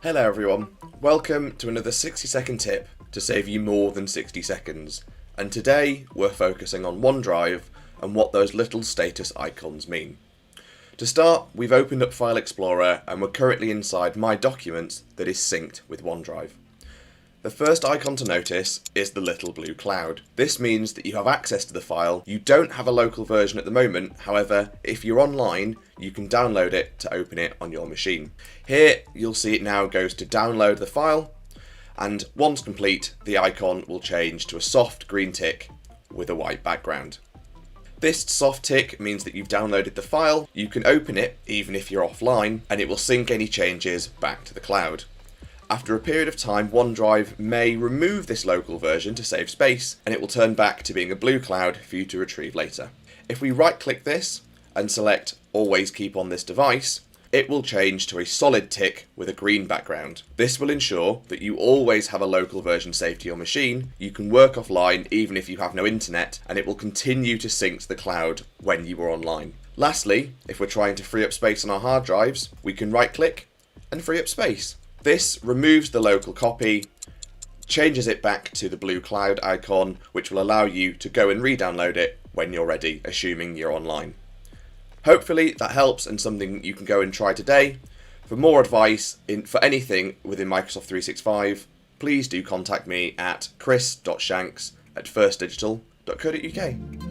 Hello everyone, welcome to another 60-second tip to save you more than 60 seconds. And today we're focusing on OneDrive and what those little status icons mean. To start, we've opened up File Explorer and we're currently inside My Documents that is synced with OneDrive. The first icon to notice is the little blue cloud. This means that you have access to the file. You don't have a local version at the moment, however, if you're online, you can download it to open it on your machine. Here, you'll see it now goes to download the file, and once complete, the icon will change to a soft green tick with a white background. This soft tick means that you've downloaded the file, you can open it even if you're offline, and it will sync any changes back to the cloud. After a period of time, OneDrive may remove this local version to save space, and it will turn back to being a blue cloud for you to retrieve later. If we right-click this and select Always Keep on this device, it will change to a solid tick with a green background. This will ensure that you always have a local version saved to your machine, you can work offline even if you have no internet, and it will continue to sync to the cloud when you are online. Lastly, if we're trying to free up space on our hard drives, we can right-click and free up space. This removes the local copy, changes it back to the blue cloud icon, which will allow you to go and re-download it when you're ready, assuming you're online. Hopefully that helps and something you can go and try today. For more advice for anything within Microsoft 365, please do contact me at chris.shanks@firstdigital.co.uk.